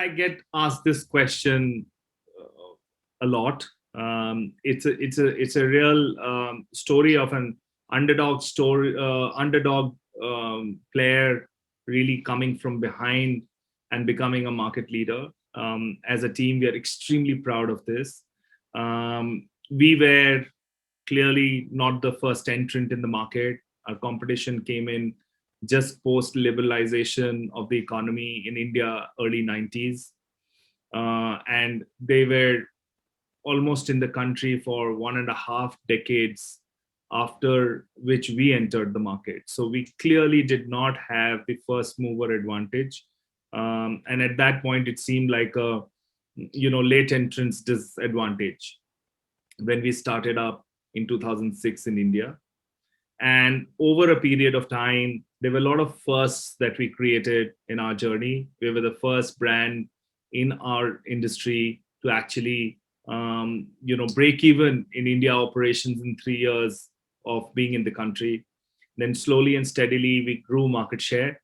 I get asked this question a lot. It's a real story of an underdog player really coming from behind and becoming a market leader. As a team, we are extremely proud of this. We were clearly not the first entrant in the market. Our competition came in just post liberalization of the economy in India, early 90s. And they were almost in the country for 1.5 decades after which we entered the market. So we clearly did not have the first mover advantage. And at that point, it seemed like a late entrance disadvantage when we started up in 2006 in India. And over a period of time, there were a lot of firsts that we created in our journey. We were the first brand in our industry to actually, break even in India operations in 3 years of being in the country. Then slowly and steadily, we grew market share.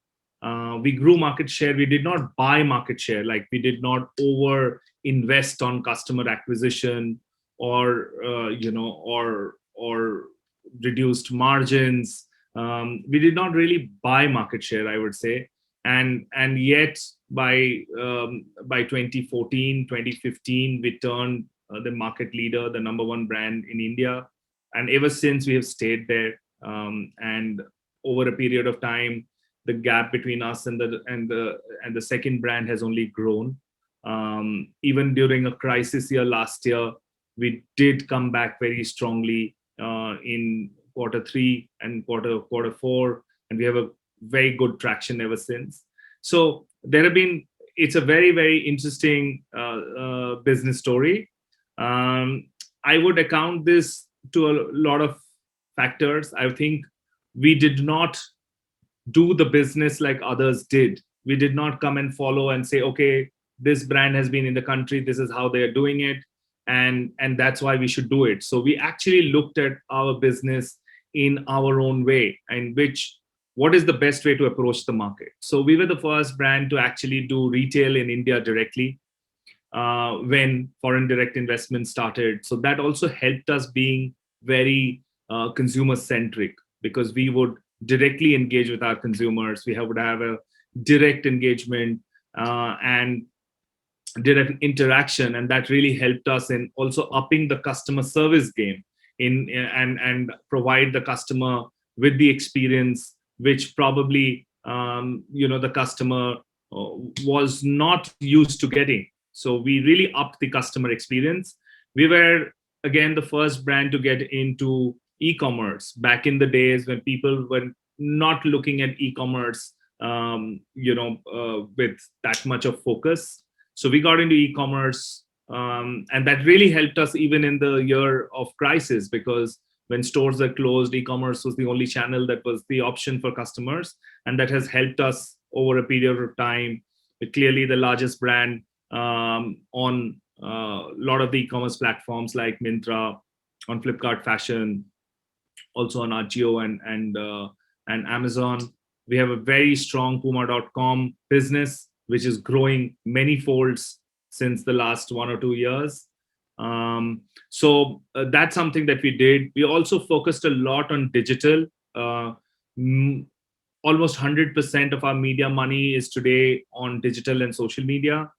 We grew market share. We did not buy market share. Like, we did not over invest on customer acquisition or, or reduced margins. We did not really buy market share, I would say. And yet by 2014, 2015, we turned the market leader, the number one brand in India. And ever since, we have stayed there. And over a period of time, the gap between us and the second brand has only grown. Even during a crisis year last year, we did come back very strongly in quarter 3 and quarter 4, and we have a very good traction ever since. So it's a very, very interesting business story. I would account this to a lot of factors. I think we did not do the business like others did. We did not come and follow and say, okay, this brand has been in the country, this is how they are doing it, and that's why we should do it. So we actually looked at our business in our own way, and what is the best way to approach the market. So we were the first brand to actually do retail in India directly when foreign direct investment started. So that also helped us being very consumer centric, because we would directly engage with our consumers. We would have a direct engagement and direct interaction, and that really helped us in also upping the customer service game and provide the customer with the experience which probably the customer was not used to getting. So we really upped the customer experience. We were again the first brand to get into e-commerce back in the days when people were not looking at e-commerce with that much of focus. So we got into e-commerce, and that really helped us even in the year of crisis, because when stores are closed, e-commerce was the only channel that was the option for customers, and that has helped us over a period of time. We're clearly the largest brand on a lot of the e-commerce platforms like Myntra, on Flipkart Fashion, also on Ajio and Amazon. We have a very strong Puma.com business, which is growing many folds since the last 1 or 2 years. So that's something that we did. We also focused a lot on digital. Almost 100% of our media money is today on digital and social media.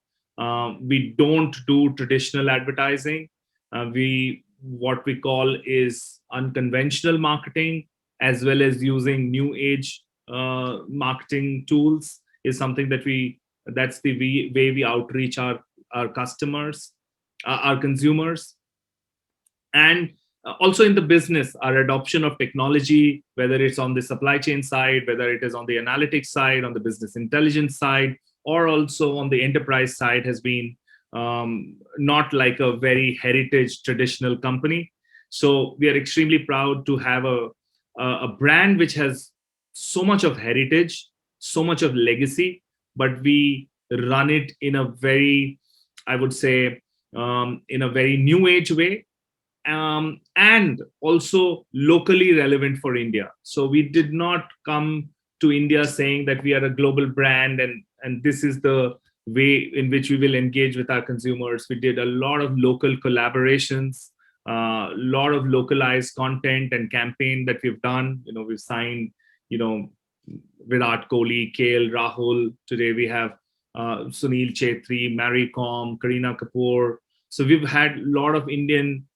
We don't do traditional advertising. What we call is unconventional marketing, as well as using new age marketing tools is something that's the way we outreach our customers, our consumers. And also in the business, our adoption of technology, whether it's on the supply chain side, whether it is on the analytics side, on the business intelligence side, or also on the enterprise side, has been not like a very heritage traditional company. So we are extremely proud to have a brand which has so much of heritage, so much of legacy, but we run it in a very, I would say, in a very new age way, and also locally relevant for India. So we did not come to India saying that we are a global brand and this is the way in which we will engage with our consumers. We did a lot of local collaborations, a lot of localized content and campaign that we've done. We've signed, you know, Virat Kohli, KL Rahul. Today we have Sunil Chetri, Mary Kom, Kareena Kapoor. So we've had a lot of Indian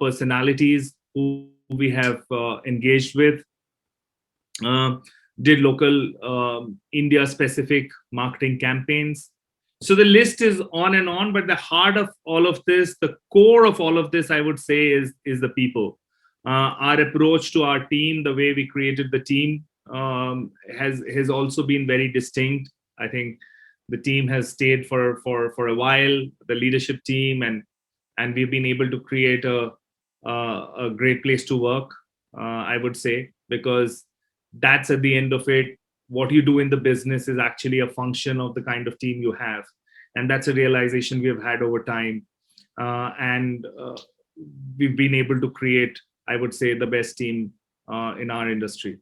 personalities who we have engaged with. Uh, did local India specific marketing campaigns. So the list is on and on, but the heart of all of this, the core of all of this, I would say, is the people. Our approach to our team, the way we created the team, has also been very distinct. I think the team has stayed for a while, the leadership team, and we've been able to create a great place to work. I would say, because that's at the end of it, what you do in the business is actually a function of the kind of team you have, and that's a realization we have had over time. And we've been able to create, I would say, the best team in our industry.